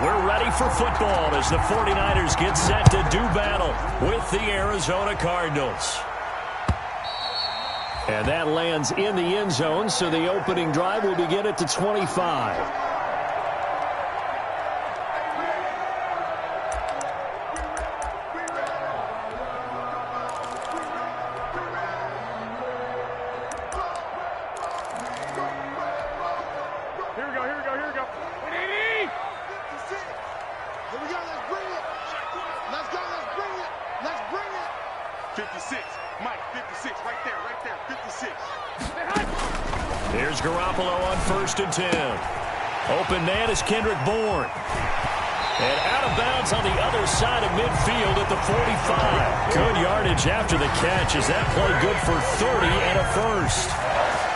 And we're ready for football as the 49ers get set to do battle with the Arizona Cardinals. And that lands in the end zone, so the opening drive will begin at the 25. Here's Garoppolo on 1st and 10. Open man is Kendrick Bourne. And out of bounds on the other side of midfield at the 45. Good yardage after the catch. Is that play good for 30 and a first?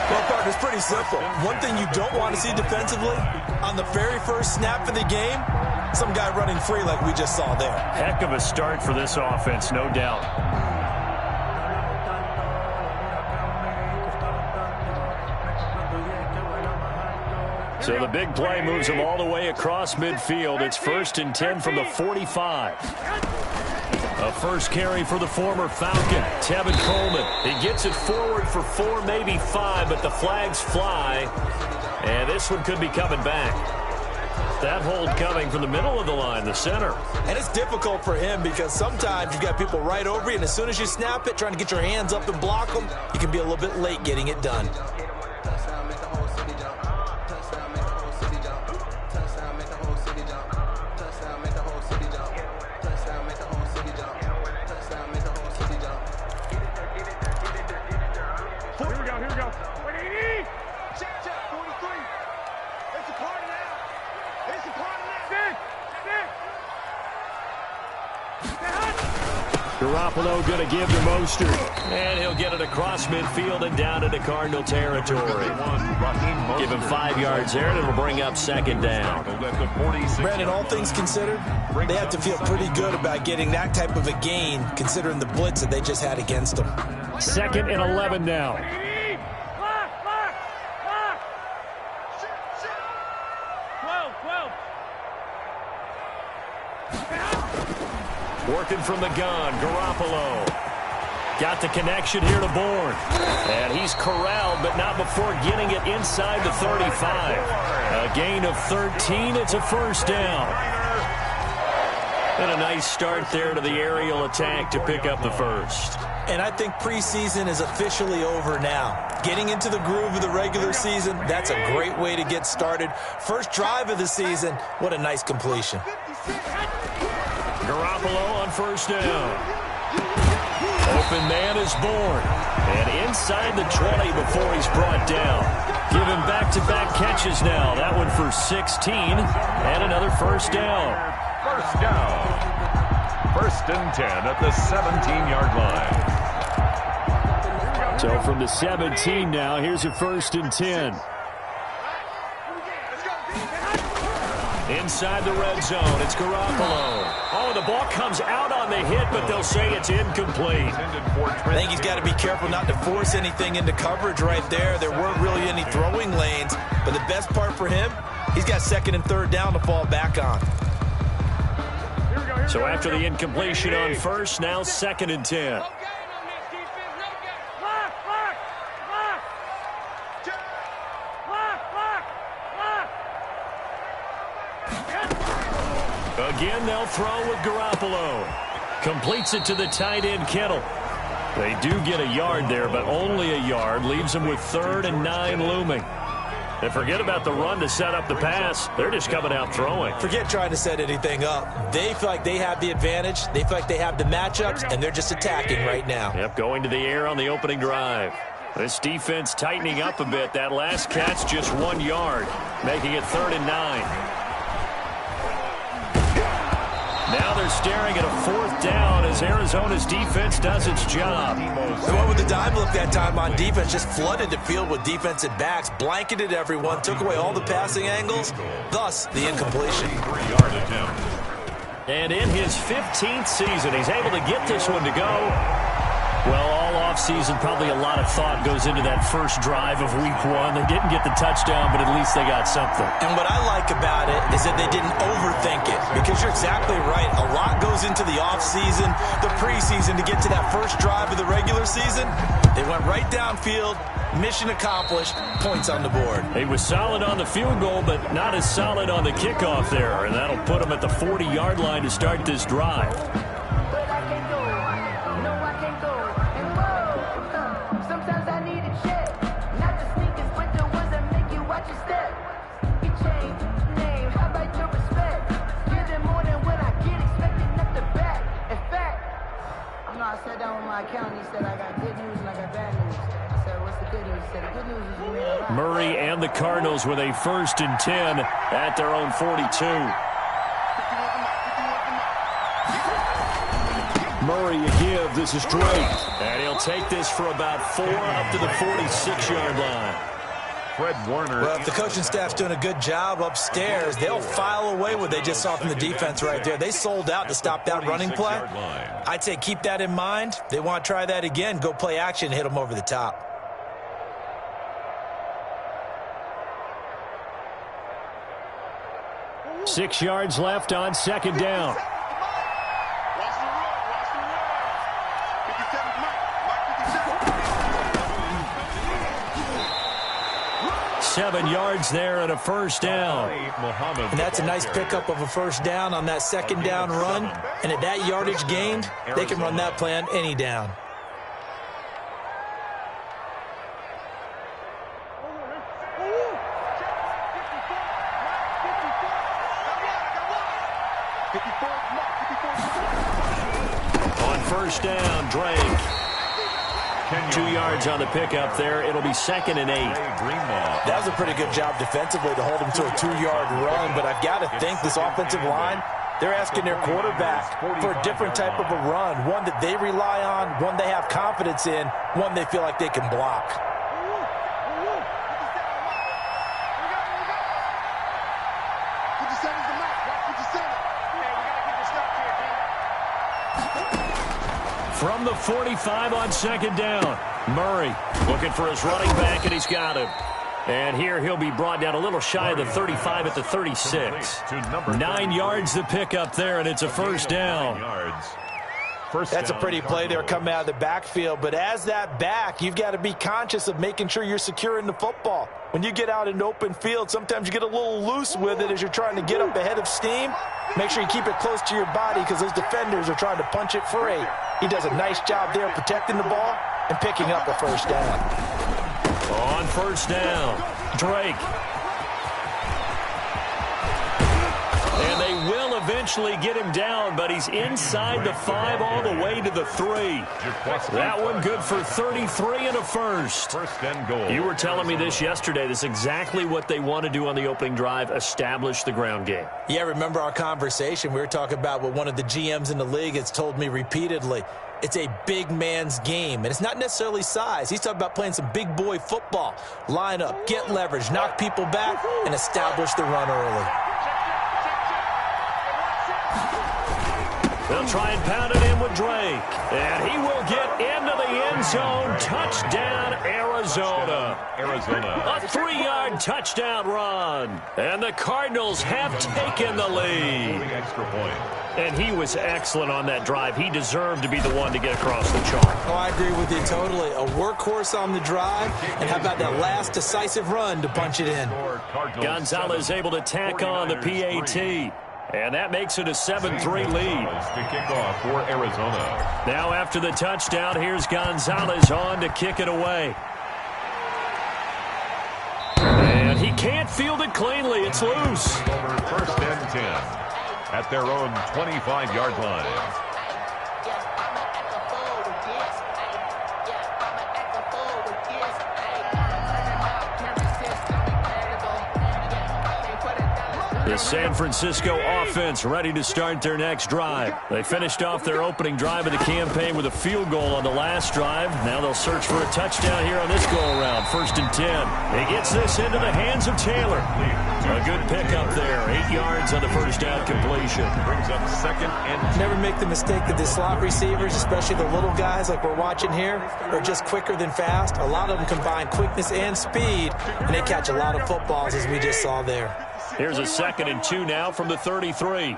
Well, partner, it's pretty simple. One thing you don't want to see defensively, on the very first snap of the game, some guy running free like we just saw there. Heck of a start for this offense, no doubt. So the big play moves them all the way across midfield. It's 1st and 10 from the 45. A first carry for the former Falcon, Tevin Coleman. He gets it forward for 4, maybe 5, but the flags fly. And this one could be coming back. That hold coming from the middle of the line, the center. And it's difficult for him because sometimes you've got people right over you, and as soon as you snap it, trying to get your hands up and block them, you can be a little bit late getting it done. Garoppolo going to give to Mostert. And he'll get it across midfield and down into Cardinal territory. Give him 5 yards there, and it'll bring up 2nd down. Brandon, all things considered, they have to feel pretty good about getting that type of a gain, considering the blitz that they just had against them. 2nd and 11 now. Working from the gun, Garoppolo. Got the connection here to Bourne. And he's corralled, but not before getting it inside the 35. A gain of 13. It's a first down. And a nice start there to the aerial attack to pick up the first. And I think preseason is officially over now. Getting into the groove of the regular season, that's a great way to get started. First drive of the season, what a nice completion. Garoppolo on 1st down. Open man is Bourne. And inside the 20 before he's brought down. Give him back-to-back catches now. That one for 16. And another first down. First down. 1st and 10 at the 17-yard line. So from the 17 now, here's a 1st and 10. Inside the red zone, it's Garoppolo. Oh, the ball comes out on the hit, but they'll say it's incomplete. I think he's got to be careful not to force anything into coverage right there. There weren't really any throwing lanes, but the best part for him, he's got 2nd and 3rd down to fall back on. So after the incompletion on 1st, now 2nd and 10. Again, they'll throw with Garoppolo. Completes it to the tight end, Kittle. They do get a yard there, but only a yard. Leaves them with 3rd and 9 looming. And forget about the run to set up the pass. They're just coming out throwing. Forget trying to set anything up. They feel like they have the advantage. They feel like they have the matchups, and they're just attacking right now. Yep, going to the air on the opening drive. This defense tightening up a bit. That last catch just 1 yard, making it 3rd and 9. Now they're staring at a 4th down as Arizona's defense does its job. And what with the dime look that time on defense, just flooded the field with defensive backs, blanketed everyone, took away all the passing angles, thus the incompletion. And in his 15th season, he's able to get this one to go. Well, all offseason, probably a lot of thought goes into that first drive of week one. They didn't get the touchdown, but at least they got something. And what I like about it is that they didn't overthink it, because you're exactly right. A lot goes into the offseason, the preseason, to get to that first drive of the regular season. They went right downfield, mission accomplished, points on the board. He was solid on the field goal, but not as solid on the kickoff there, and that'll put him at the 40-yard line to start this drive. I sat down with my accountant. He said I got good news and I got bad news. I said, what's the good news? He said, the good news is you made a lot. Murray and the Cardinals with a 1st and 10 at their own 42. Murray a give. This is Drake. And he'll take this for about 4 up to the 46-yard line. Fred Warner. Well, if the coaching staff's doing a good job upstairs, they'll file away what they just saw from the defense right there. They sold out to stop that running play. I'd say keep that in mind. They want to try that again. Go play action, hit them over the top. Six yards left on 2nd down. 7 yards there and a 1st down. And that's a nice pickup of a 1st down on that 2nd down run. And at that yardage gained, they can run that play on any down. On 1st down, Drake. 2 yards on the pickup there. It'll be 2nd and 8. That was a pretty good job defensively to hold him to a 2-yard run, but I've got to think this offensive line, they're asking their quarterback for a different type of a run, one that they rely on, one they have confidence in, one they feel like they can block. From the 45 on 2nd down, Murray looking for his running back, and he's got him. And here he'll be brought down a little shy of the 35 at the 36. 9 yards to pick up there, and it's a 1st down. That's a pretty play there coming out of the backfield, but as that back, you've got to be conscious of making sure you're securing the football. When you get out in open field, sometimes you get a little loose with it as you're trying to get up ahead of steam. Make sure you keep it close to your body because those defenders are trying to punch it free. He does a nice job there protecting the ball and picking up a 1st down. On 1st down, Drake. And they will eventually get him down, but he's inside the 5 all the way to the 3. That one good for 33 and a 1st. 1st and goal. You were telling me this yesterday. This is exactly what they want to do on the opening drive, establish the ground game. Yeah, remember our conversation? We were talking about what one of the GMs in the league has told me repeatedly. It's a big man's game, and it's not necessarily size. He's talking about playing some big boy football. Line up, get leverage, knock people back, and establish the run early. They'll try and pound it in with Drake. And he will get into the end zone. Touchdown, Arizona. A 3-yard touchdown run. And the Cardinals have taken the lead. Extra point. And he was excellent on that drive. He deserved to be the one to get across the chalk. Oh, I agree with you totally. A workhorse on the drive. And how about that last decisive run to punch it in? Gonzalez able to tack on the PAT. And that makes it a 7-3 lead. To kick off for Arizona. Now after the touchdown, here's Gonzalez on to kick it away. And he can't field it cleanly. It's loose. Over 1st and 10 at their own 25-yard line. The San Francisco offense ready to start their next drive. They finished off their opening drive of the campaign with a field goal on the last drive. Now they'll search for a touchdown here on this go-around. 1st and 10. He gets this into the hands of Taylor. A good pickup there. 8 yards on the first down completion. Brings up 2nd and 10. Never make the mistake that the slot receivers, especially the little guys like we're watching here, are just quicker than fast. A lot of them combine quickness and speed, and they catch a lot of footballs, as we just saw there. Here's a 2nd and 2 now from the 33.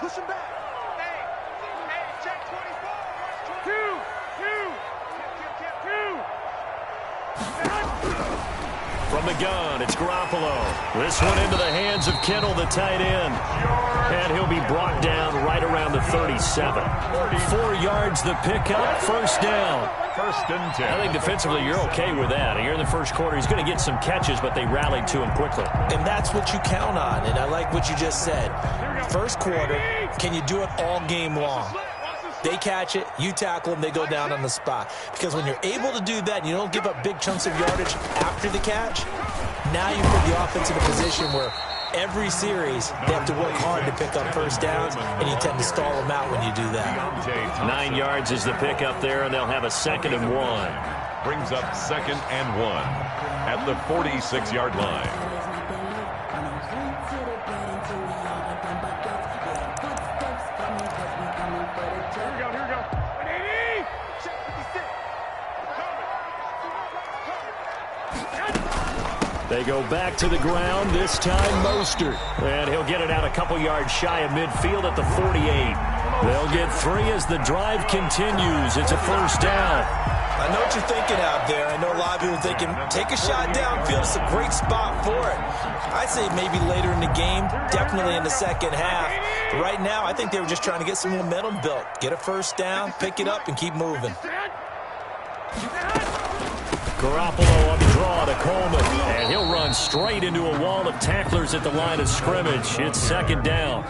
From the gun, it's Garoppolo. This one into the hands of Kittle, the tight end. And he'll be brought down right around the 37. 4 yards the pickup, first down. 1st and 10. I think defensively you're okay with that. Here in the first quarter, he's going to get some catches, but they rallied to him quickly. And that's what you count on, and I like what you just said. First quarter, can you do it all game long? They catch it, you tackle them, they go down on the spot. Because when you're able to do that and you don't give up big chunks of yardage after the catch, now you put the offense in a position where every series they have to work hard to pick up first downs, and you tend to stall them out when you do that. 9 yards is the pickup there, and they'll have a 2nd and 1. Brings up 2nd and 1 at the 46-yard line. They go back to the ground, this time Mostert. And he'll get it out a couple yards shy of midfield at the 48. They'll get 3 as the drive continues. It's a first down. I know what you're thinking out there. I know a lot of people are thinking, take a shot downfield. It's a great spot for it. I'd say maybe later in the game, definitely in the second half. But right now, I think they were just trying to get some momentum built. Get a first down, pick it up, and keep moving. Garoppolo on the draw to Coleman, and he'll run straight into a wall of tacklers at the line of scrimmage. It's 2nd down.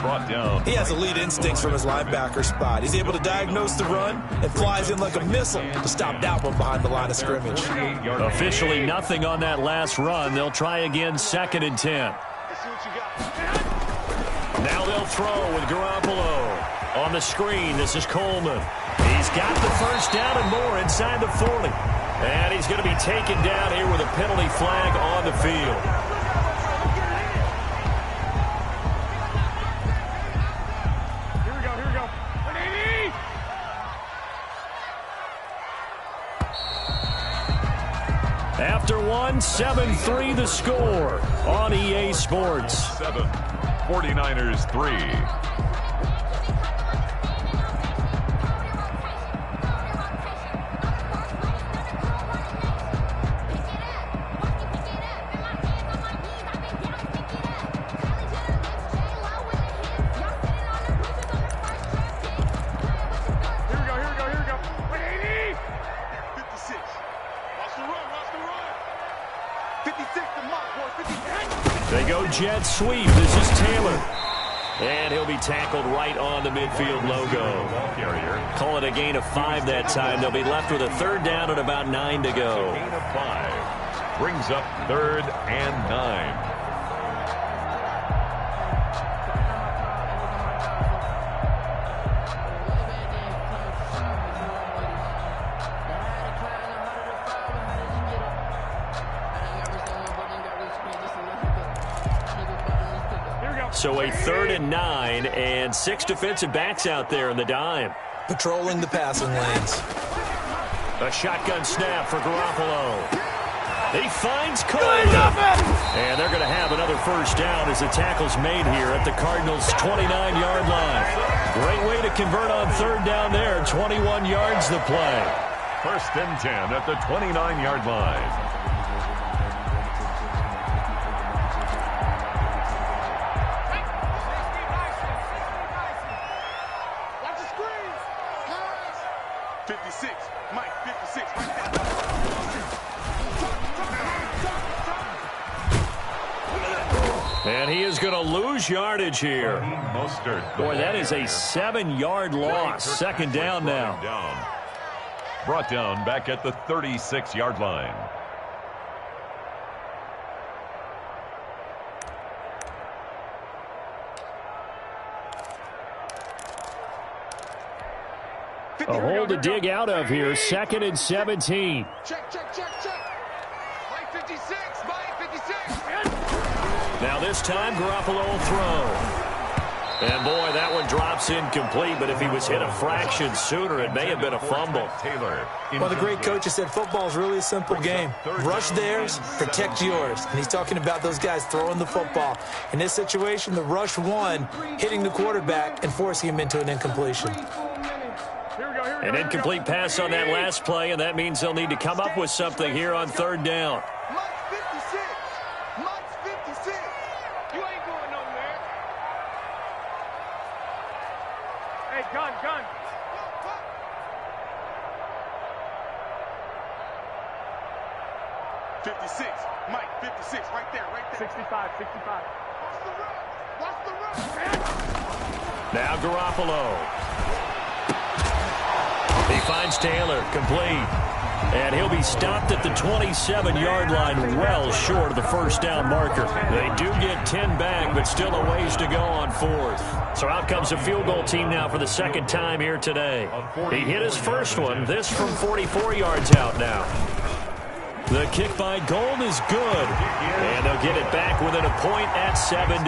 Brought down. He has elite instincts from his linebacker spot. He's able to diagnose the run and flies in like a missile to stop that one behind the line of scrimmage. Officially nothing on that last run. They'll try again, 2nd and 10. Now they'll throw with Garoppolo. On the screen, this is Coleman. He's got the first down and more inside the 40. And he's going to be taken down here with a penalty flag on the field. Here we go. 180! After 7-3 the score on EA Sports. 7, 49ers 3. They go jet sweep. This is Taylor. And he'll be tackled right on the midfield logo. Call it a gain of 5 that time. They'll be left with a 3rd down and about 9 to go. Gain of 5. Brings up 3rd and 9. So a 3rd and 9 and 6 defensive backs out there in the dime. Patrolling the passing lanes. A shotgun snap for Garoppolo. He finds Coleman. And they're going to have another first down as the tackle's made here at the Cardinals' 29-yard line. Great way to convert on 3rd down there. 21 yards the play. 1st and 10 at the 29-yard line. And he is going to lose yardage here. Boy, that is a 7-yard loss. 2nd down now. Brought down back at the 36-yard line. A hole to dig out of here. 2nd and 17. Check. Mike 56. Now this time, Garoppolo will throw. And, boy, that one drops incomplete, but if he was hit a fraction sooner, it may have been a fumble. Taylor. Well, the great coach has said football is really a simple game. Rush theirs, protect yours. And he's talking about those guys throwing the football. In this situation, the rush won, hitting the quarterback and forcing him into an incompletion. An incomplete pass on that last play, and that means they'll need to come up with something here on third down. Gun. 56, Mike, 56, right there. 65. Watch the run. Now Garoppolo. He finds Taylor, complete. And he'll be stopped at the 27-yard line, well short of the first down marker. They do get 10 back, but still a ways to go on fourth. So out comes the field goal team now for the second time here today. He hit his first one, this from 44 yards out now. The kick by Gold is good. And they'll get it back within a point at 7-6.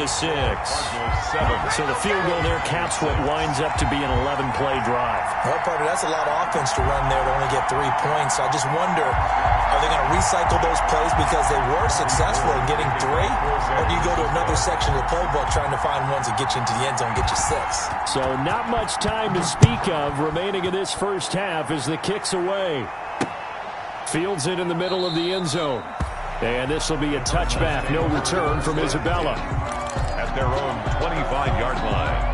So the field goal there caps what winds up to be an 11-play drive. Well, partner, that's a lot of offense to run there to only get 3 points. I just wonder, are they going to recycle those plays because they were successful in getting 3? Or do you go to another section of the playbook trying to find ones that get you into the end zone and get you 6? So not much time to speak of remaining in this first half as the kick's away. Fields it in the middle of the end zone. And this will be a touchback. No return from Isabella. At their own 25-yard line.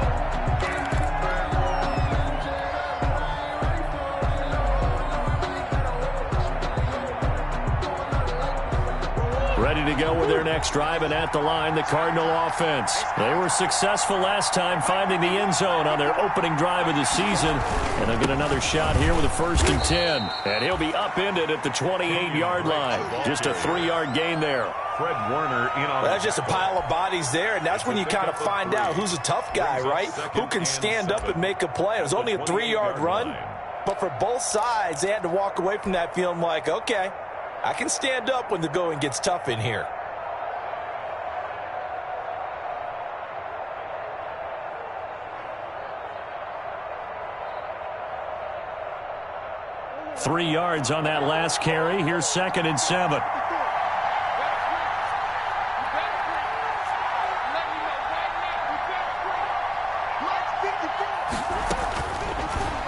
Ready to go with their next drive, and at the line, the Cardinal offense. They were successful last time finding the end zone on their opening drive of the season, and they'll get another shot here with a 1st and 10. And he'll be upended at the 28-yard line. Just a 3-yard gain there. Fred Warner in on. That's just a pile of bodies there, and that's when you kind of find out who's a tough guy, right? Who can stand up and make a play. It was only a 3-yard run, but for both sides, they had to walk away from that feeling like, okay, I can stand up when the going gets tough in here. Three yards on that last carry. Here's 2nd and 7.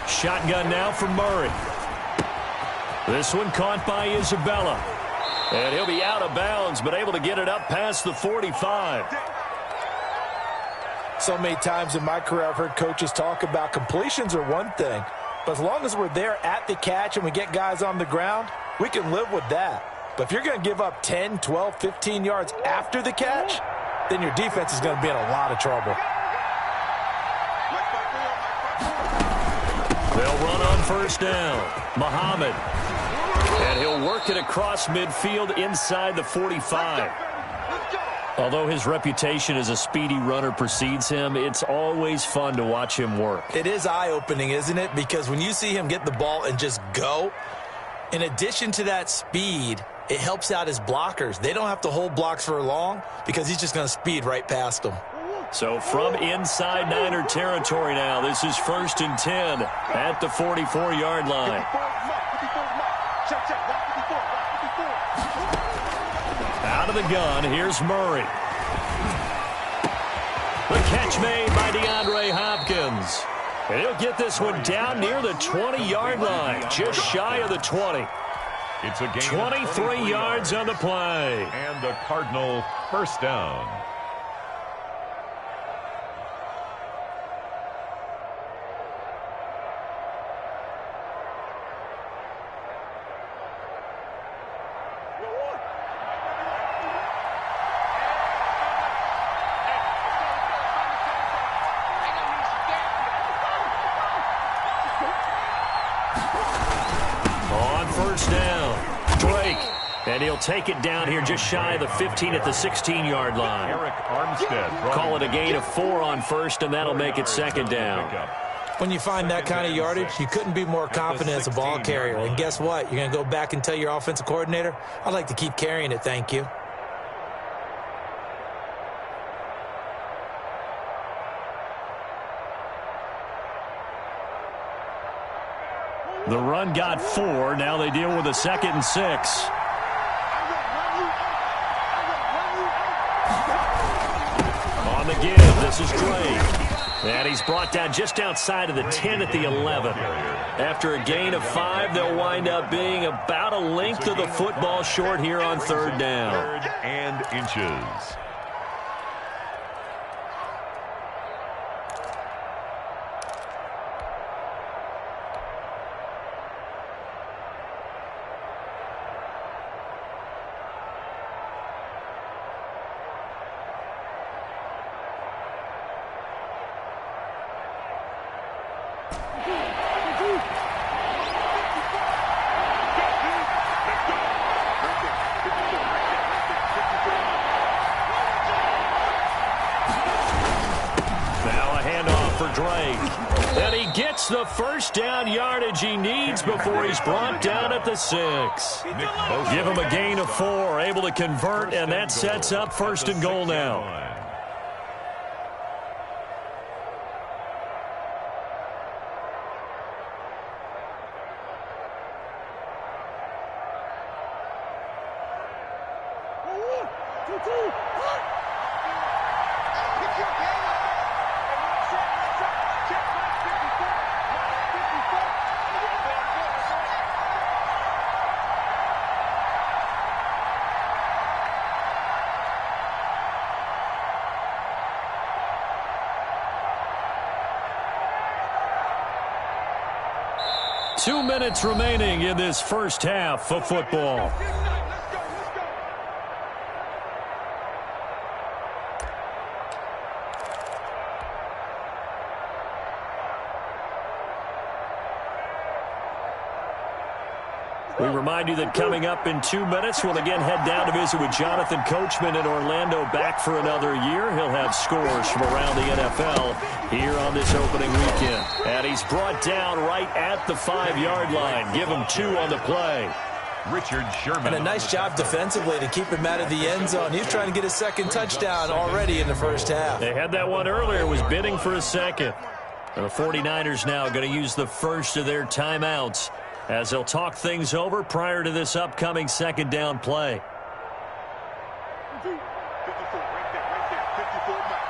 Shotgun now from Murray. This one caught by Isabella. And he'll be out of bounds, but able to get it up past the 45. So many times in my career I've heard coaches talk about completions are one thing, but as long as we're there at the catch and we get guys on the ground, we can live with that. But if you're going to give up 10, 12, 15 yards after the catch, then your defense is going to be in a lot of trouble. They'll run on 1st down. Muhammad. And he'll work it across midfield inside the 45. Although his reputation as a speedy runner precedes him, it's always fun to watch him work. It is eye-opening, isn't it? Because when you see him get the ball and just go, in addition to that speed, it helps out his blockers. They don't have to hold blocks for long because he's just going to speed right past them. So from inside Niner territory now, this is 1st and 10 at the 44-yard line. Out of the gun, here's Murray. The catch made by DeAndre Hopkins. And he'll get this one down near the 20-yard line, just shy of the 20. It's a gain 23 yards on the play. And the Cardinal 1st down. And he'll take it down here just shy of the 15 at the 16-yard line. Eric Armstead. Call it a gain of 4 on 1st, and that'll make it 2nd down. When you find that kind of yardage, you couldn't be more confident as a ball carrier. And guess what? You're going to go back and tell your offensive coordinator, I'd like to keep carrying it, thank you. The run got 4. Now they deal with a 2nd and 6. On the give, this is Drake. And he's brought down just outside of the 10 at the 11. After a gain of 5, they'll wind up being about a length of the football short here on 3rd down. 3rd and inches. And he gets the 1st down yardage he needs before he's brought down at the 6. Give him a gain of 4, able to convert, and that sets up 1st and goal now. Two minutes remaining in this first half of football. We remind you that coming up in 2 minutes, we'll again head down to visit with Jonathan Coachman in Orlando, back for another year. He'll have scores from around the NFL here on this opening weekend. And he's brought down right at the 5-yard line. Give him 2 on the play. Richard Sherman. And a nice job defensively to keep him out of the end zone. He's trying to get his 2nd touchdown already in the first half. They had that one earlier, was bidding for a 2nd. The 49ers now going to use the first of their timeouts as they'll talk things over prior to this upcoming 2nd down play. 54, right there, 54, Mike.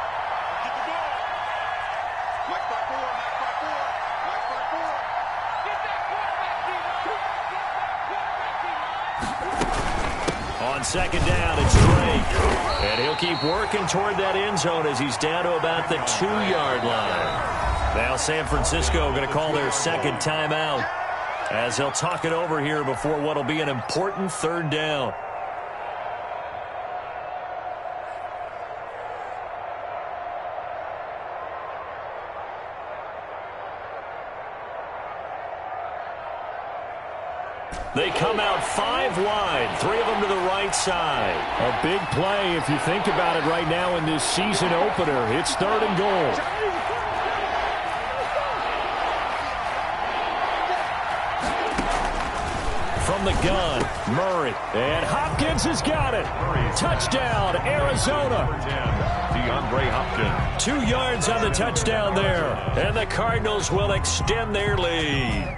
Get the ball. Mike 5-4, Mike 5-4. Get that quarterback, D-line. On 2nd down, it's Drake. And he'll keep working toward that end zone as he's down to about the 2-yard line. Now San Francisco going to call their 2nd timeout, as they'll talk it over here before what will be an important 3rd down. They come out 5 wide, 3 of them to the right side. A big play if you think about it right now in this season opener. It's 3rd and goal. From the gun, Murray. And Hopkins has got it. Touchdown, Arizona. DeAndre Hopkins. 2 yards on the touchdown there. And the Cardinals will extend their lead.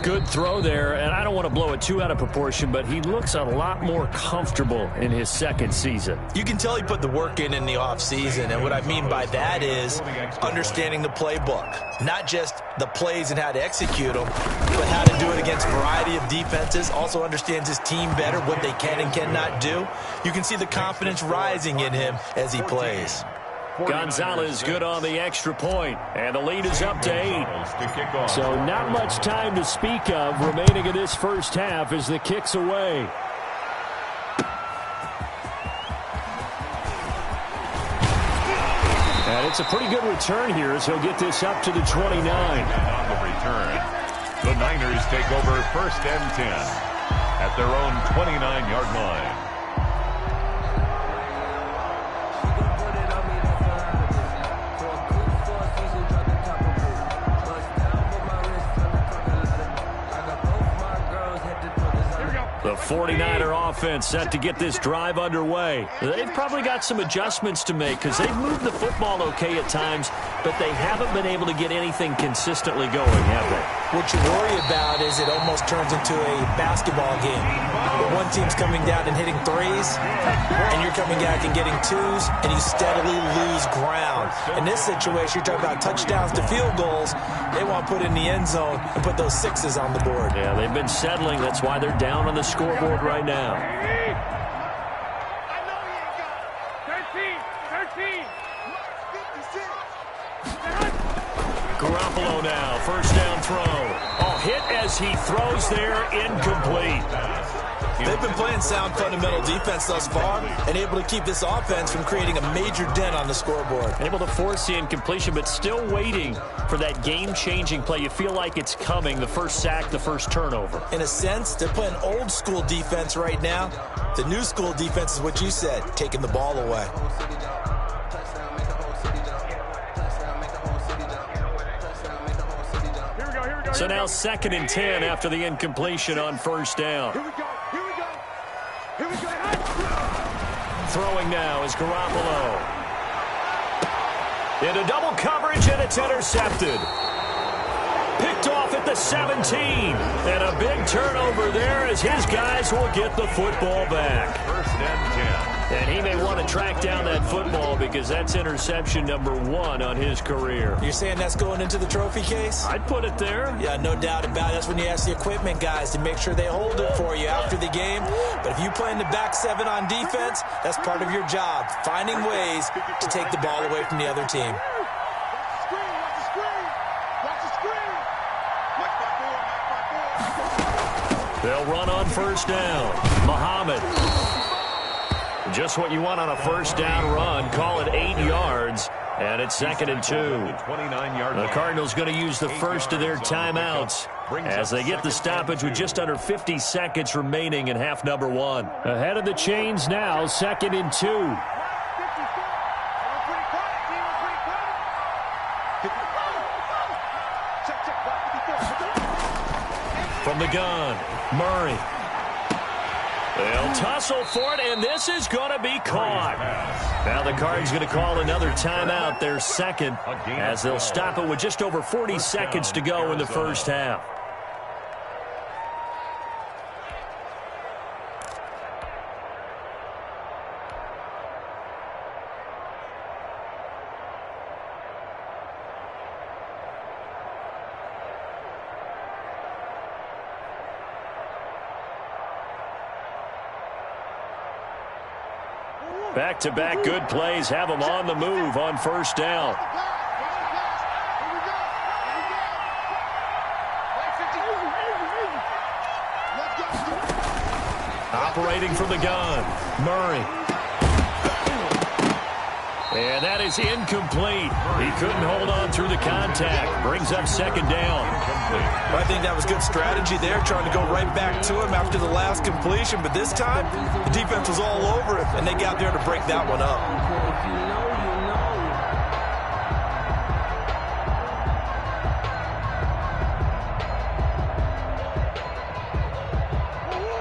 Good throw there, and I don't want to blow it too out of proportion, but he looks a lot more comfortable in his 2nd season. You can tell he put the work in the offseason, and what I mean by that is understanding the playbook. Not just the plays and how to execute them, but how to do it against a variety of defenses. Also understands his team better, what they can and cannot do. You can see the confidence rising in him as he plays. Gonzalez good on the extra point, and the lead is up to 8. So not much time to speak of remaining in this first half as the kick's away. And it's a pretty good return here as he'll get this up to the 29. On the return, the Niners take over 1st and 10 at their own 29-yard line. The 49er offense set to get this drive underway. They've probably got some adjustments to make because they've moved the football okay at times, but they haven't been able to get anything consistently going, have they? What you worry about is it almost turns into a basketball game. One team's coming down and hitting threes, and you're coming back and getting twos, and you steadily lose ground. In this situation, you're talking about touchdowns to field goals. They want to put in the end zone and put those sixes on the board. Yeah, they've been settling. That's why they're down on the scoreboard right now. 13. Garoppolo now, first down throw. Oh, hit as he throws there, incomplete. They've been playing sound fundamental defense thus far and able to keep this offense from creating a major dent on the scoreboard. Able to force the incompletion, but still waiting for that game-changing play. You feel like it's coming, the first sack, the first turnover. In a sense, they're playing old-school defense right now. The new-school defense is what you said, taking the ball away. So now 2nd and 10 after the incompletion on first down. Here we go. Throwing now is Garoppolo. Into double coverage, and it's intercepted. Picked off at the 17. And a big turnover there as his guys will get the football back. 1st and 10. And he may want to track down that football because that's interception number 1 on his career. You're saying that's going into the trophy case? I'd put it there. Yeah, no doubt about it. That's when you ask the equipment guys to make sure they hold it for you after the game. But if you play in the back 7 on defense, that's part of your job, finding ways to take the ball away from the other team. They'll run on first down. Muhammad. Just what you want on a first down run. Call it 8 yards. And it's 2nd and 2. 29-yard The Cardinals going to use the first of their timeouts as they get the stoppage with just under 50 seconds remaining in half number 1. Ahead of the chains now, 2nd and 2. From the gun, Murray. They'll tussle for it, and this is going to be caught. Now the Cards going to call another timeout, their 2nd, as they'll stop it with just over 40 seconds to go in the first half. Back-to-back good plays have them on the move on first down. Operating from the gun, Murray. And that is incomplete. He couldn't hold on through the contact. Brings up 2nd down. I think that was good strategy there, trying to go right back to him after the last completion. But this time, the defense was all over him, and they got there to break that one up.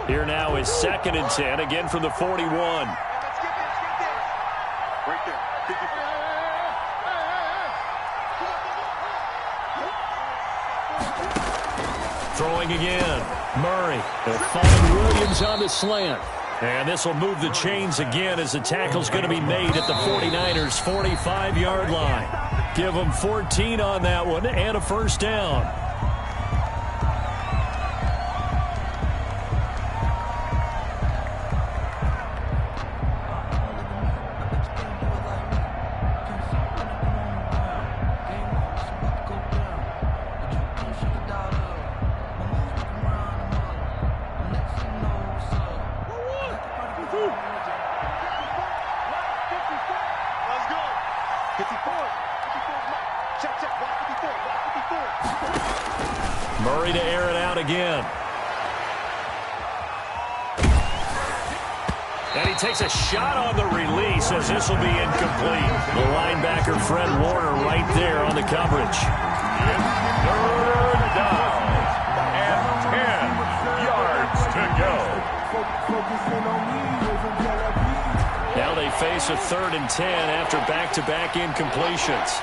Here now is 2nd and 10, again from the 41. Throwing again, Murray. They'll find Williams on the slant. And this will move the chains again as the tackle's going to be made at the 49ers' 45-yard line. Give them 14 on that one and a first down. Murray to air it out again. And he takes a shot on the release as this will be incomplete. The linebacker, Fred Warner, right there on the coverage. 3rd down and 10 yards to go. face a 3rd and 10 after back-to-back incompletions.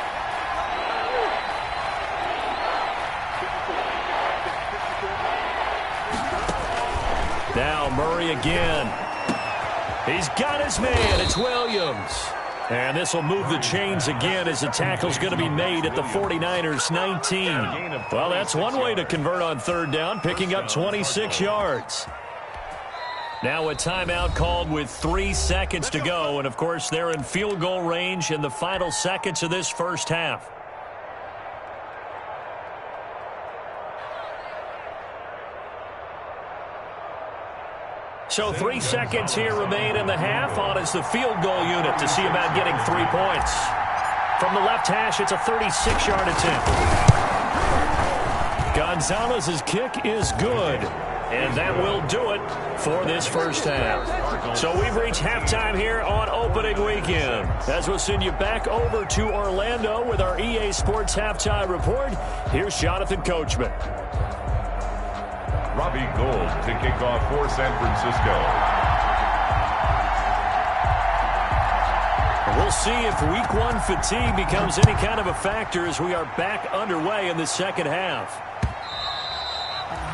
Now Murray again. He's got his man. It's Williams. And this will move the chains again as the tackle's going to be made at the 49ers 19. Well, that's one way to convert on 3rd down, picking up 26 yards. Now a timeout called with 3 seconds to go. And, of course, they're in field goal range in the final seconds of this first half. So 3 seconds here remain in the half. On is the field goal unit to see about getting 3 points. From the left hash, it's a 36-yard attempt. Gonzalez's kick is good. And that will do it for this first half. So we've reached halftime here on opening weekend. As we'll send you back over to Orlando with our EA Sports Halftime Report, here's Jonathan Coachman. Robbie Gould to kick off for San Francisco. We'll see if week 1 fatigue becomes any kind of a factor as we are back underway in the second half.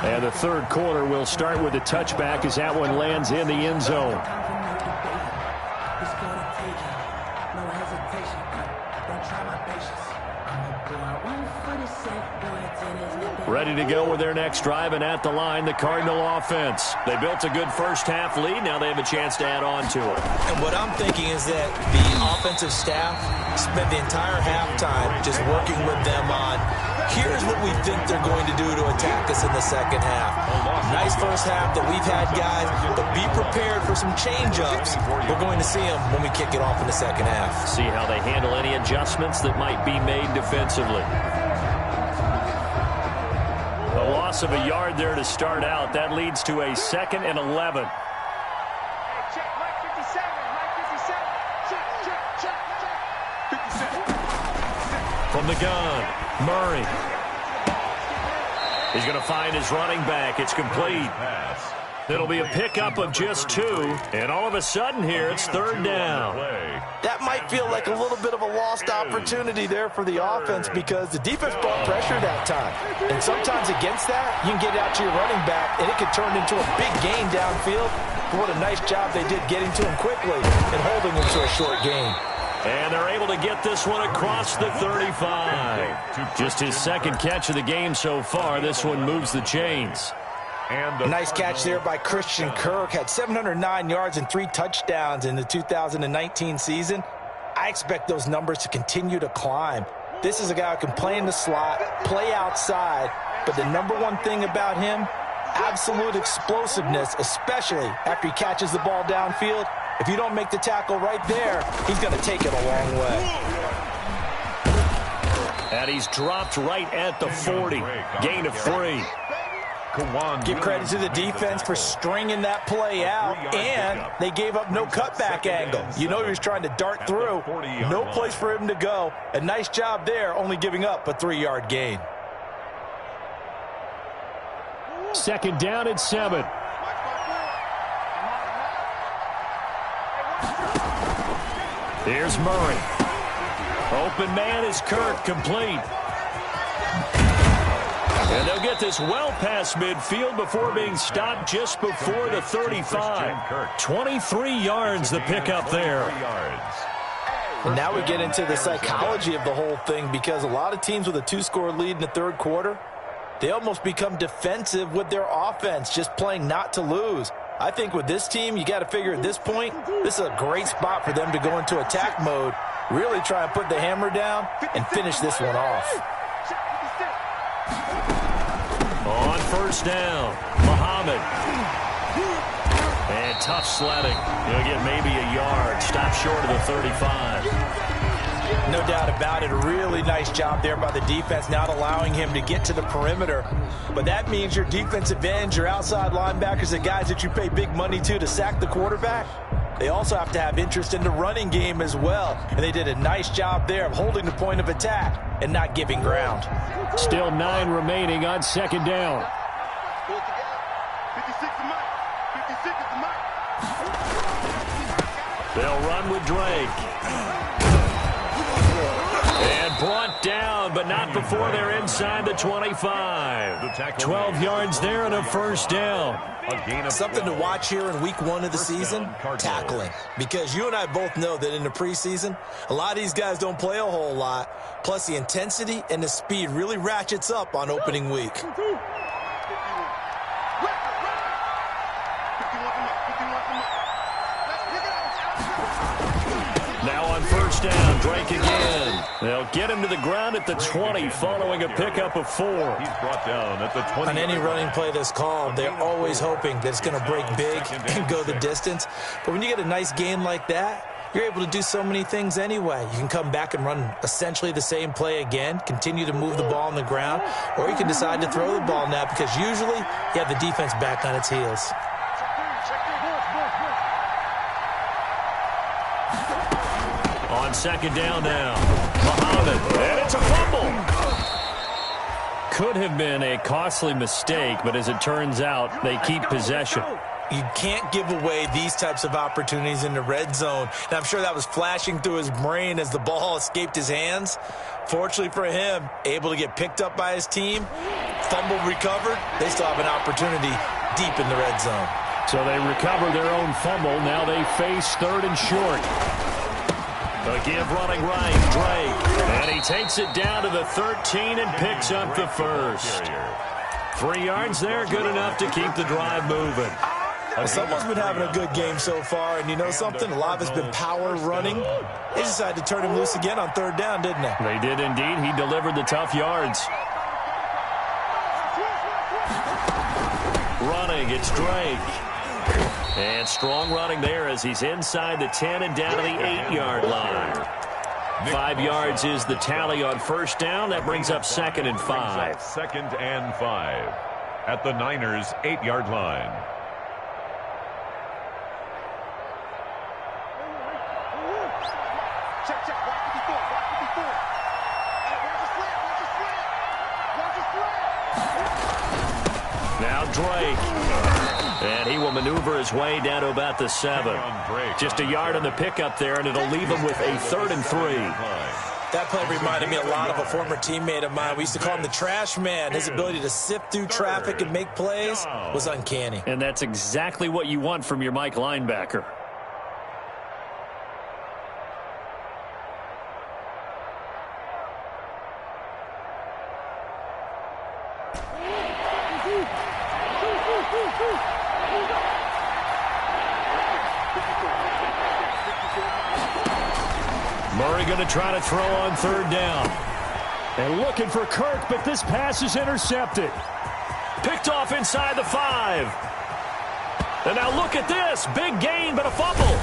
And the 3rd quarter will start with a touchback as that one lands in the end zone. Ready to go with their next drive, and at the line, the Cardinal offense. They built a good first half lead. Now they have a chance to add on to it. And what I'm thinking is that the offensive staff spent the entire halftime just working with them on, here's what we think they're going to do to attack us in the second half. Nice first half that we've had, guys, but be prepared for some change-ups. We're going to see them when we kick it off in the second half. See how they handle any adjustments that might be made defensively. A loss of a yard there to start out. That leads to a 2nd and 11. From the gun, Murray. He's going to find his running back. It's complete. It'll be a pickup of just 2, and all of a sudden here it's 3rd down. That might feel like a little bit of a lost opportunity there for the offense because the defense brought pressure that time. And sometimes against that, you can get out to your running back, and it could turn into a big gain downfield. But what a nice job they did getting to him quickly and holding him to a short gain. And they're able to get this one across the 35. Just his 2nd catch of the game so far. This one moves the chains. Nice catch there by Christian Kirk. Had 709 yards and 3 touchdowns in the 2019 season. I expect those numbers to continue to climb. This is a guy who can play in the slot, play outside, but the number one thing about him, absolute explosiveness, especially after he catches the ball downfield. If you don't make the tackle right there, he's going to take it a long way. And he's dropped right at the 40. Gain of 3. Give credit to the defense for stringing that play out, and they gave up no cutback angle. You know he was trying to dart through. No place for him to go. A nice job there, only giving up a 3-yard gain. 2nd down and 7. Here's Murray. Open man is Kirk, complete. And they'll get this well past midfield before being stopped just before the 35. 23 yards the pickup there. And now we get into the psychology of the whole thing because a lot of teams with a 2-score lead in the 3rd quarter, they almost become defensive with their offense, just playing not to lose. I think with this team, you got to figure at this point, this is a great spot for them to go into attack mode, really try and put the hammer down and finish this one off. On 1st down, Muhammad. And tough sledding. He'll get maybe a yard. Stop short of the 35. No doubt about it. A really nice job there by the defense, not allowing him to get to the perimeter. But that means your defensive ends, your outside linebackers, the guys that you pay big money to sack the quarterback, they also have to have interest in the running game as well. And they did a nice job there of holding the point of attack and not giving ground. Still 9 remaining on 2nd down. 56 to Mike. 56 to Mike. They'll run with Drake. And brought down, but not before they're inside the 25. 12 yards there and a first down. Something to watch here in week 1 of the season, tackling. Because you and I both know that in the preseason, a lot of these guys don't play a whole lot. Plus, the intensity and the speed really ratchets up on opening week. Now on first down, Drake again. They'll get him to the ground at the 20 following a pickup of 4. He's brought down at the 20. On any running play that's called, they're always hoping that it's going to break big and go the distance. But when you get a nice gain like that, you're able to do so many things anyway. You can come back and run essentially the same play again, continue to move the ball on the ground, or you can decide to throw the ball now because usually you have the defense back on its heels. On second down now, Muhammad, and it's a fumble. Could have been a costly mistake, but as it turns out, they keep possession. You can't give away these types of opportunities in the red zone. And I'm sure that was flashing through his brain as the ball escaped his hands. Fortunately for him, able to get picked up by his team, fumble recovered. They still have an opportunity deep in the red zone. So they recover their own fumble. Now they face third and short. The give running right, Drake. And he takes it down to the 13 and picks up the first. 3 yards there, good enough to keep the drive moving. Someone's been having a good game so far, and you know something? A lot of it's been power running. They decided to turn him loose again on third down, didn't they? They did indeed. He delivered the tough yards. Running, it's Drake. And strong running there as he's inside the 10 and down to the 8-yard line. 5 yards is the tally on first down. That brings up 2nd and 5. 2nd and 5 at the Niners' 8-yard line. Now Drake. And he will maneuver his way down to about the 7. Just a yard on the pickup there, and it'll leave him with a 3rd and 3. That play reminded me a lot of a former teammate of mine. We used to call him the trash man. His ability to sift through traffic and make plays was uncanny. And that's exactly what you want from your Mike linebacker. Murray going to try to throw on third down. And looking for Kirk, but this pass is intercepted. Picked off inside the 5. And now look at this. Big gain, but a fumble.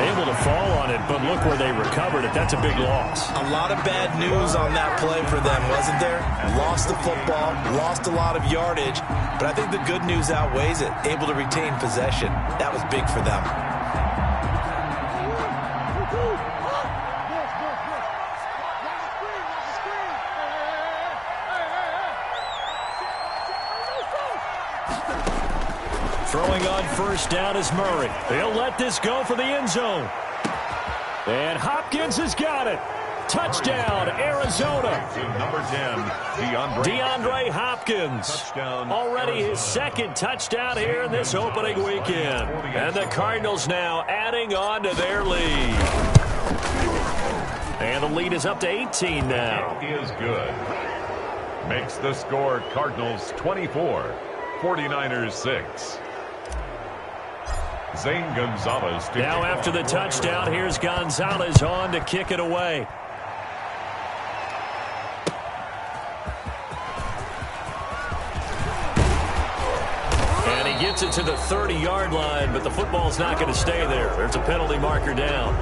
Able to fall on it, but look where they recovered it. That's a big loss. A lot of bad news on that play for them, wasn't there? Lost the football, lost a lot of yardage, but I think the good news outweighs it. Able to retain possession. That was big for them. Throwing on first down is Murray. He'll let this go for the end zone. And Hopkins has got it. Touchdown, Arizona. Number 10, DeAndre Hopkins. Touchdown. Already his 2nd touchdown here in this opening weekend. And the Cardinals now adding on to their lead. And the lead is up to 18 now. It is good. Makes the score Cardinals 24, 49ers 6. Zane Gonzalez. Now after the touchdown, here's Gonzalez on to kick it away. And he gets it to the 30-yard line, but the football's not going to stay there. There's a penalty marker down.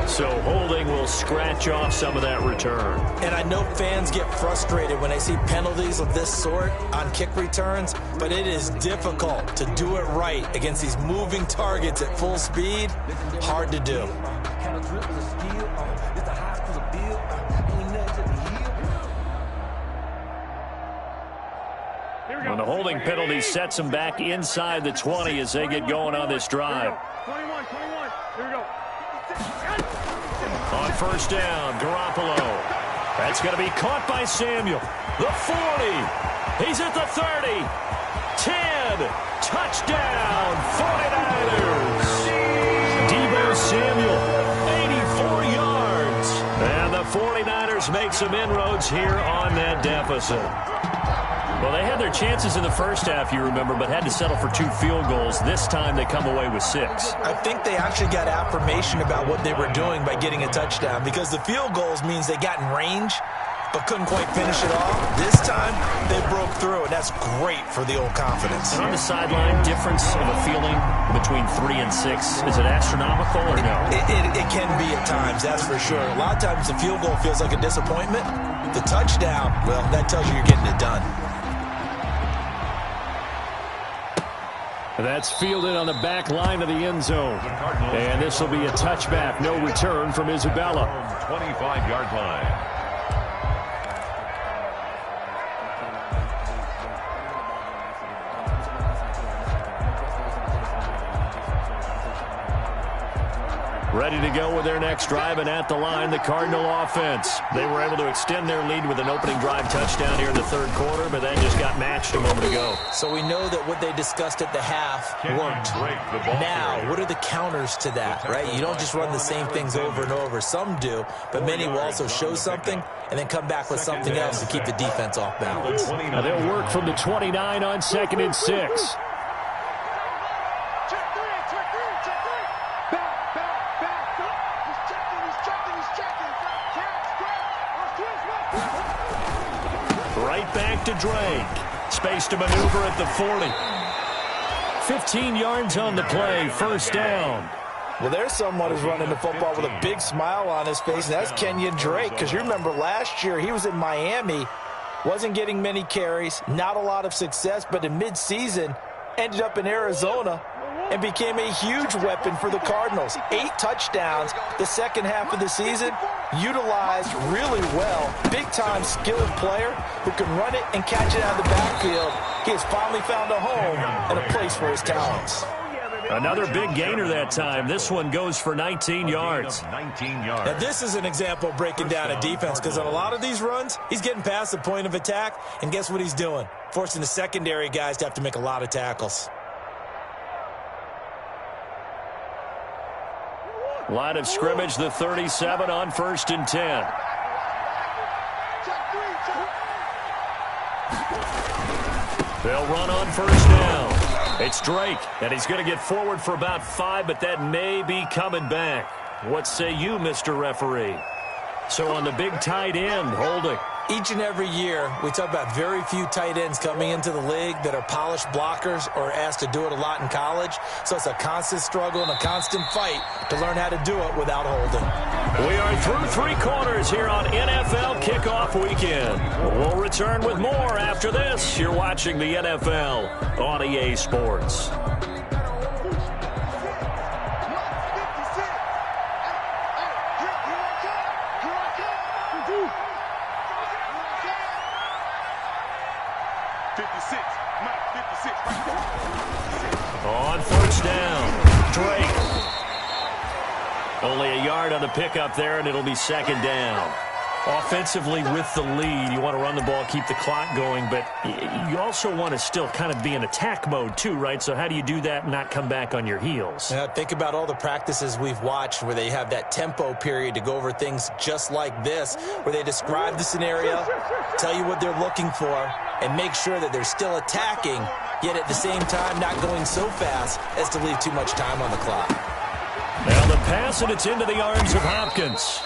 So holding will scratch off some of that return. And I know fans get frustrated when they see penalties of this sort on kick returns, but it is difficult to do it right against these moving targets at full speed. Hard to do. When the holding penalty sets them back inside the 20 as they get going on this drive. first down. Garoppolo. That's going to be caught by Samuel. The 40. He's at the 30. 10. Touchdown, 49ers. Deebo Samuel, 84 yards. And the 49ers make some inroads here on that deficit. Well, they had their chances in the first half, you remember, but had to settle for 2 field goals. This time they come away with 6. I think they actually got affirmation about what they were doing by getting a touchdown, because the field goals means they got in range but couldn't quite finish it off. This time they broke through, and that's great for the old confidence. And on the sideline, difference of a feeling between 3 and 6, is it astronomical or no? It can be at times, that's for sure. A lot of times the field goal feels like a disappointment. The touchdown, well, that tells you you're getting it done. That's fielded on the back line of the end zone. And this will be a touchback. No return from Isabella. 25-yard line. Ready to go with their next drive, and at the line, the Cardinal offense. They were able to extend their lead with an opening drive touchdown here in the third quarter, but that just got matched a moment ago. So we know that what they discussed at the half worked. Now, what are the counters to that, right? You don't just run the same things over and over. Some do, but many will also show something and then come back with something else to keep the defense off balance. Now they'll work from the 29 on 2nd and 6. Right back to Drake. Space to maneuver at the 40. 15 yards on the play. First down. Well, there's someone who's running the football with a big smile on his face, and that's Kenyon Drake. Because you remember last year he was in Miami, wasn't getting many carries, not a lot of success, but in midseason ended up in Arizona and became a huge weapon for the Cardinals. 8 touchdowns the second half of the season, utilized really well. Big-time skilled player who can run it and catch it out of the backfield. He has finally found a home and a place for his talents. Another big gainer that time. This one goes for 19 yards. 19 yards. Now, this is an example of breaking down a defense, because on a lot of these runs, he's getting past the point of attack, and guess what he's doing? Forcing the secondary guys to have to make a lot of tackles. Line of scrimmage, the 37 on 1st and 10. They'll run on 1st down. It's Drake, and he's going to get forward for about 5, but that may be coming back. What say you, Mr. Referee? So on the big tight end, holding. Each and every year, we talk about very few tight ends coming into the league that are polished blockers or asked to do it a lot in college. So it's a constant struggle and a constant fight to learn how to do it without holding. We are through 3 quarters here on NFL Kickoff Weekend. We'll return with more after this. You're watching the NFL on EA Sports. On 1st down, Drake. Only a yard on the pickup there, and it'll be 2nd down. Offensively with the lead, you want to run the ball, keep the clock going, but you also want to still kind of be in attack mode too, right? So how do you do that and not come back on your heels? Think about all the practices we've watched where they have that tempo period to go over things just like this, where they describe the scenario, tell you what they're looking for, and make sure that they're still attacking, yet at the same time not going so fast as to leave too much time on the clock. Now the pass, and it's into the arms of Hopkins.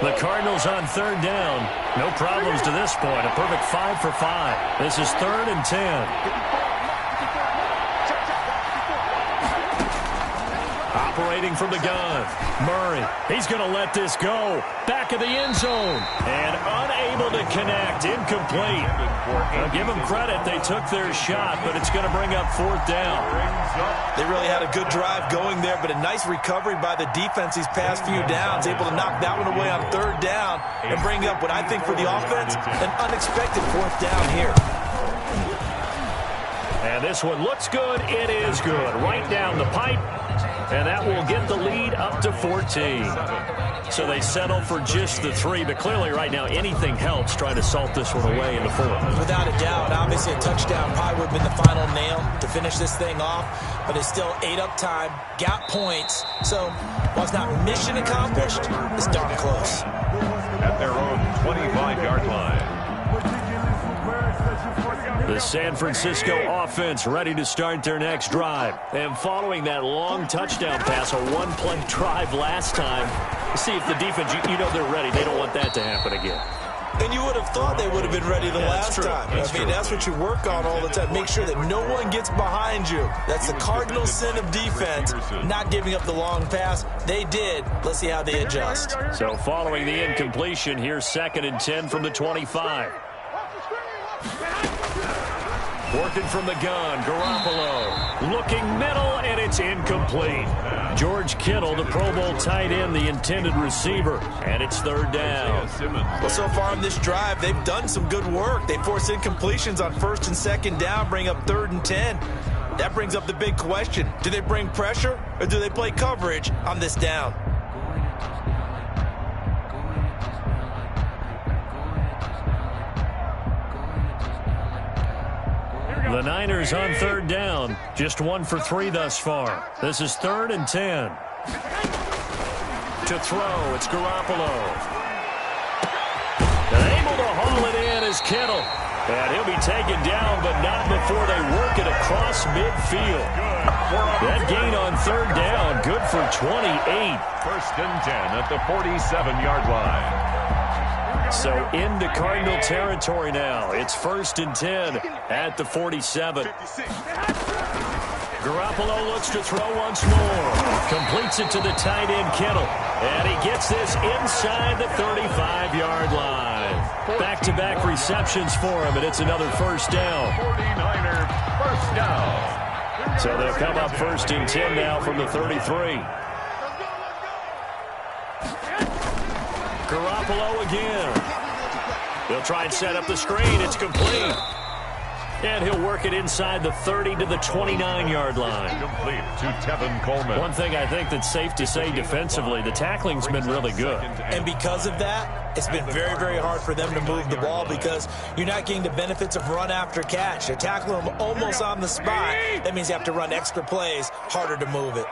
The Cardinals on 3rd down. No problems to this point. A perfect 5 for 5. This is 3rd and 10. operating from the gun. Murray, he's going to let this go. Back of the end zone. And unable to connect. Incomplete. I'll give them credit. They took their shot, but it's going to bring up fourth down. They really had a good drive going there, but a nice recovery by the defense these past few downs. Able to knock that one away on third down and bring up what I think for the offense, an unexpected fourth down here. And this one looks good. It is good. Right down the pipe. And that will get the lead up to 14. So they settle for just the 3. But clearly right now anything helps trying to salt this one away in the 4th. Without a doubt. Obviously a touchdown probably would have been the final nail to finish this thing off. But it's still ate up time. Got points. So while it's not mission accomplished, it's darn close. At their own 25-yard line. The San Francisco offense ready to start their next drive. And following that long touchdown pass, a one-play drive last time, see if the defense, you know they're ready. They don't want that to happen again. And you would have thought they would have been ready the last time. That's what you work on all the time. Make sure that no one gets behind you. That's the cardinal sin of defense, not giving up the long pass. They did. Let's see how they adjust. So following the incompletion, here's 2nd and 10 from the 25. Working from the gun, Garoppolo. Looking middle, and it's incomplete. George Kittle, the Pro Bowl tight end, the intended receiver. And it's 3rd down. Well, so far on this drive, they've done some good work. They force incompletions on 1st and 2nd down, bring up 3rd and 10. That brings up the big question. Do they bring pressure, or do they play coverage on this down? The Niners on 3rd down. Just 1 for 3 thus far. This is 3rd and 10. To throw, it's Garoppolo. And able to haul it in is Kittle. And he'll be taken down, but not before they work it across midfield. That gain on 3rd down, good for 28. 1st and 10 at the 47-yard line. So into Cardinal territory now. It's 1st and 10 at the 47. Garoppolo looks to throw once more. Completes it to the tight end, Kittle. And he gets this inside the 35-yard line. Back-to-back receptions for him, and it's another 1st down. 49er, 1st down. So they'll come up 1st and 10 now from the 33. Garoppolo again. He'll try and set up the screen. It's complete. And he'll work it inside the 30 to the 29-yard line. Complete to Tevin Coleman. One thing I think that's safe to say defensively, the tackling's been really good. And because of that, it's been very, very hard for them to move the ball because you're not getting the benefits of run after catch. They're tackling them almost on the spot. That means you have to run extra plays, harder to move it.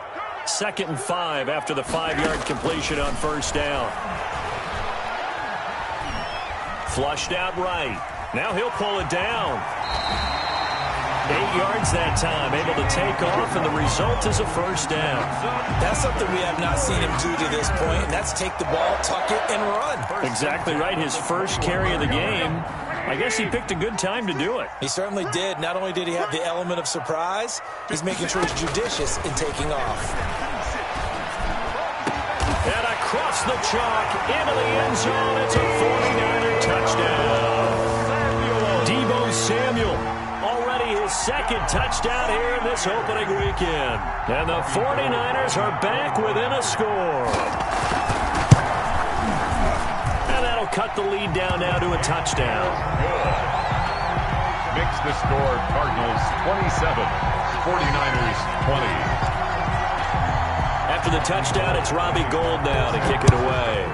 2nd and 5 after the 5-yard completion on 1st down. Flushed out right. Now he'll pull it down. 8 yards that time, able to take off, and the result is a 1st down. That's something we have not seen him do to this point, and that's take the ball, tuck it, and run. Exactly right. His first carry of the game. I guess he picked a good time to do it. He certainly did. Not only did he have the element of surprise, he's making sure he's judicious in taking off. And across the chalk, into the end zone. It's a 49er touchdown. Deebo Samuel, already his 2nd touchdown here in this opening weekend. And the 49ers are back within a score. And that'll cut the lead down now to a touchdown. Makes the score Cardinals 27, 49ers 20. After the touchdown, it's Robbie Gould now to kick it away.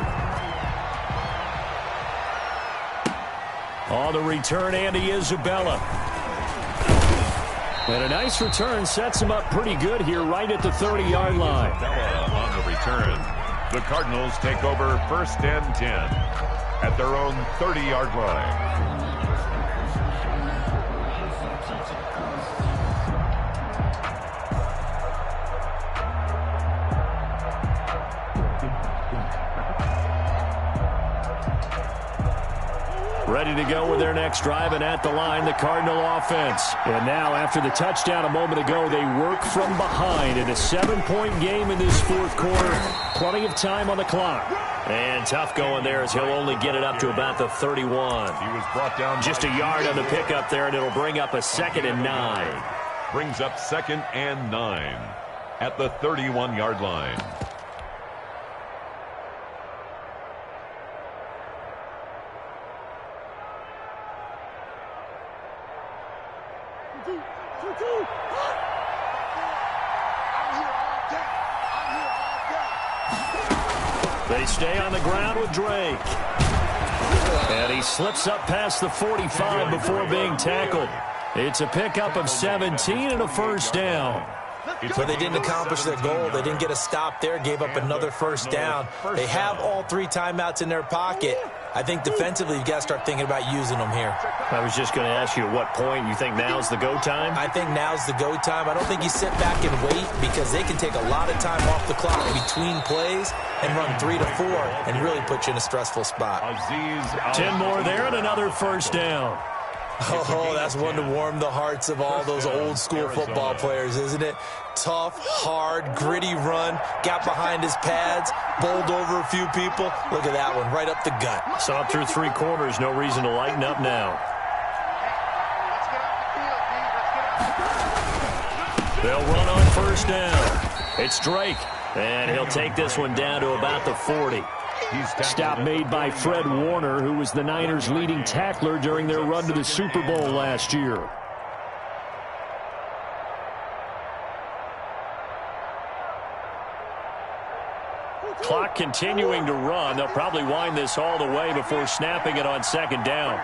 On the return, Andy Isabella. And a nice return sets him up pretty good here right at the 30-yard line. On the return, the Cardinals take over 1st and 10 at their own 30-yard line. Ready to go with their next drive, and at the line, the Cardinal offense. And now, after the touchdown a moment ago, they work from behind in a 7-point game in this fourth quarter. Plenty of time on the clock. And tough going there as he'll only get it up to about the 31. He was brought down just a yard on the pickup there, and it'll bring up a 2nd and 9. Brings up 2nd and 9 at the 31-yard line. They stay on the ground with Drake. And he slips up past the 45 before being tackled. It's a pickup of 17 and a first down. But they didn't accomplish their goal. They didn't get a stop there, gave up another first down. They have all 3 timeouts in their pocket. I think defensively you've got to start thinking about using them here. I was just going to ask you at what point you think now's the go time? I think now's the go time. I don't think you sit back and wait because they can take a lot of time off the clock between plays and run 3 to 4 and really put you in a stressful spot. 10 more there and another first down. Oh, that's one to warm the hearts of all those old-school football players, isn't it? Tough, hard, gritty run, got behind his pads, bowled over a few people. Look at that one, right up the gut. Saw it through 3 quarters, no reason to lighten up now. They'll run on first down. It's Drake, and he'll take this one down to about the 40. Stop made by Fred Warner, who was the Niners' leading tackler during their run to the Super Bowl last year. Clock continuing to run. They'll probably wind this all the way before snapping it on 2nd down.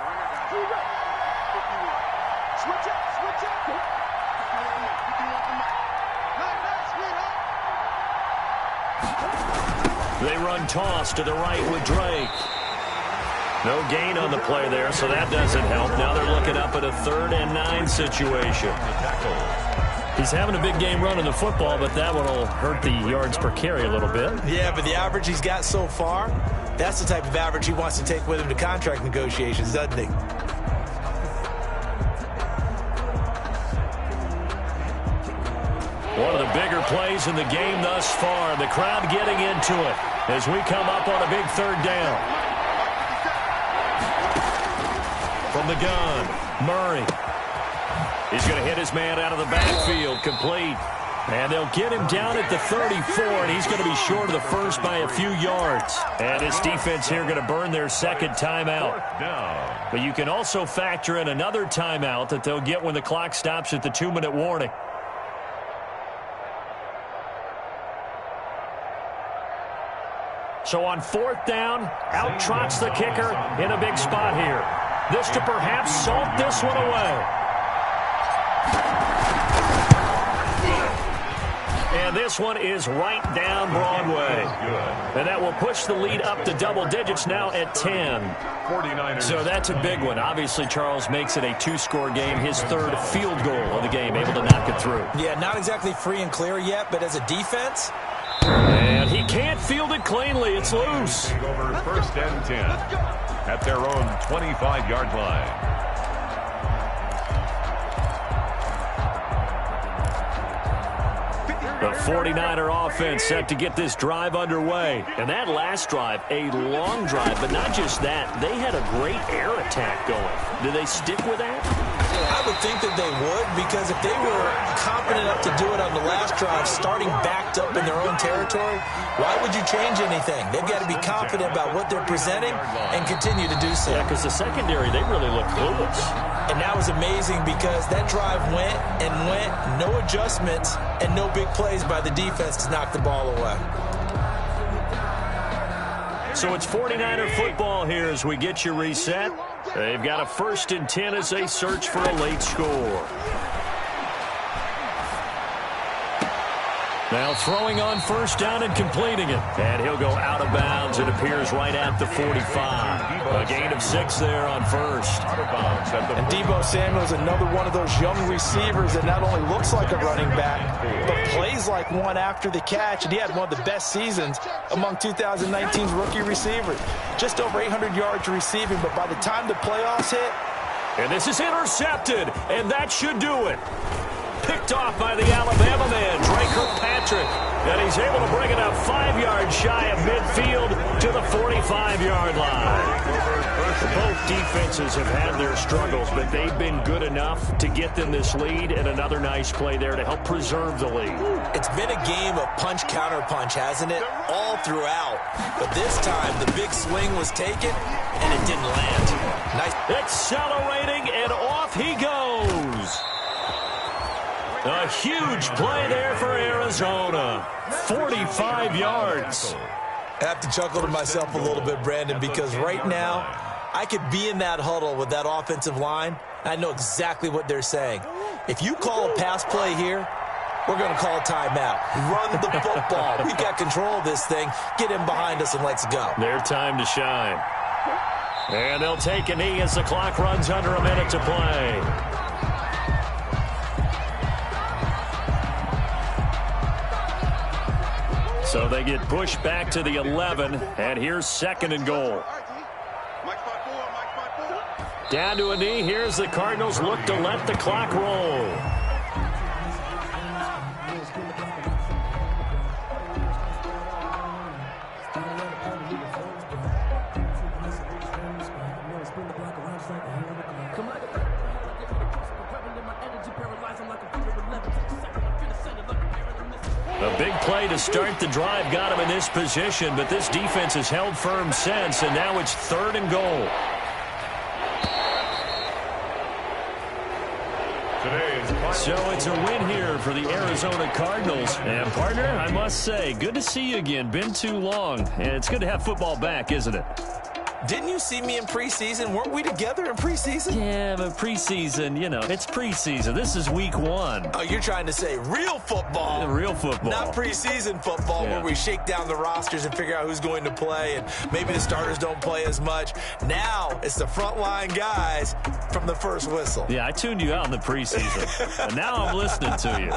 They run toss to the right with Drake. No gain on the play there, so that doesn't help. Now they're looking up at a 3rd and 9 situation. He's having a big game running the football, but that one will hurt the yards per carry a little bit. Yeah, but the average he's got so far, that's the type of average he wants to take with him to contract negotiations, doesn't he? One of the bigger plays in the game thus far. The crowd getting into it as we come up on a big 3rd down. From the gun, Murray. He's going to hit his man out of the backfield, complete. And they'll get him down at the 34, and he's going to be short of the first by a few yards. And his defense here going to burn their 2nd timeout. But you can also factor in another timeout that they'll get when the clock stops at the 2-minute warning. So on 4th down, out trots the kicker in a big spot here. This to perhaps salt this one away. And this one is right down Broadway. And that will push the lead up to double digits now at 10. So that's a big one. Obviously, Charles makes it a 2-score game, his 3rd field goal of the game, able to knock it through. Yeah, not exactly free and clear yet, but as a defense... And he can't field it cleanly. It's loose. Over 1st and 10 at their own 25-yard line. The 49er offense set to get this drive underway. And that last drive, a long drive, but not just that. They had a great air attack going. Do they stick with that? I would think that they would, because if they were confident enough to do it on the last drive, starting backed up in their own territory, why would you change anything? They've got to be confident about what they're presenting and continue to do so. Yeah, because the secondary, they really look clueless. And that was amazing because that drive went and went, no adjustments, and no big plays by the defense to knock the ball away. So it's 49er football here as we get you reset. They've got a 1st and 10 as they search for a late score. Now throwing on 1st down and completing it. And he'll go out of bounds yards. It appears right at the 45. A gain of 6 there on first. And Deebo Samuel's another one of those young receivers that not only looks like a running back, but plays like one after the catch. And he had one of the best seasons among 2019's rookie receivers. Just over 800 yards receiving, but by the time the playoffs hit... And this is intercepted, and that should do it. Picked off by the Alabama man, Drake Kirkpatrick. And he's able to bring it up 5 yards shy of midfield to the 45-yard line. Both defenses have had their struggles, but they've been good enough to get them this lead, and another nice play there to help preserve the lead. It's been a game of punch-counter-punch, hasn't it? All throughout. But this time, the big swing was taken, and it didn't land. Nice. Accelerating, and off he goes. A huge play there for Arizona. 45 yards. I have to chuckle to myself a little bit, Brandon, because right now, I could be in that huddle with that offensive line. I know exactly what they're saying. If you call a pass play here, we're going to call a timeout. Run the football. We got control of this thing. Get him behind us and let's go. Their time to shine. And they'll take a knee as the clock runs under a minute to play. So they get pushed back to the 11, and here's 2nd and goal. Down to a knee. Here's the Cardinals look to let the clock roll. A big play to start the drive got him in this position, but this defense has held firm since, and now it's 3rd and goal. So it's a win here for the Arizona Cardinals. And, partner, I must say, good to see you again. Been too long. And it's good to have football back, isn't it? Didn't you see me in preseason? Weren't we together in preseason? Yeah, but preseason, you know, it's preseason. This is week 1. Oh, you're trying to say real football. Real football. Not preseason football where we shake down the rosters and figure out who's going to play, and maybe the starters don't play as much. Now it's the frontline guys from the first whistle. Yeah, I tuned you out in the preseason, and now I'm listening to you.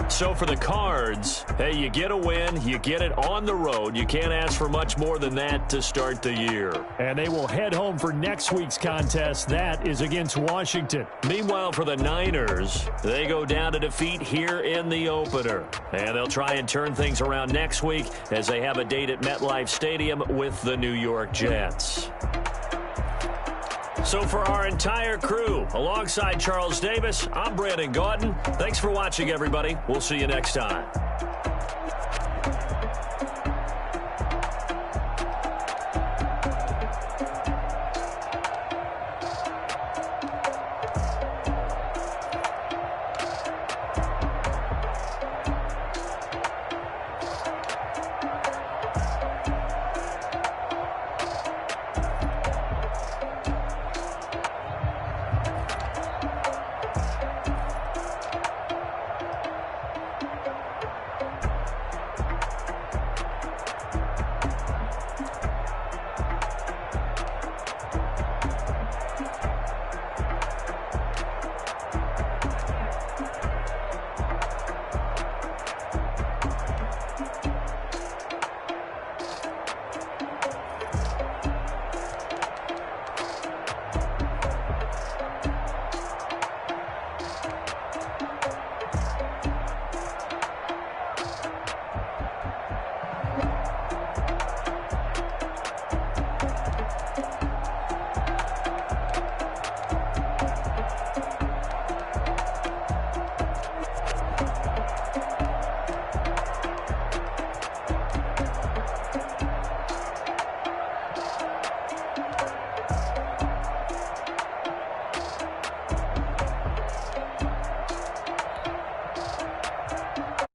So for the Cards, hey, you get a win, you get it on the road. You can't ask for much more than that to start the year. And they will head home for next week's contest. That is against Washington. Meanwhile, for the Niners, they go down to defeat here in the opener. And they'll try and turn things around next week as they have a date at MetLife Stadium with the New York Jets. So for our entire crew, alongside Charles Davis, I'm Brandon Gaudin. Thanks for watching, everybody. We'll see you next time.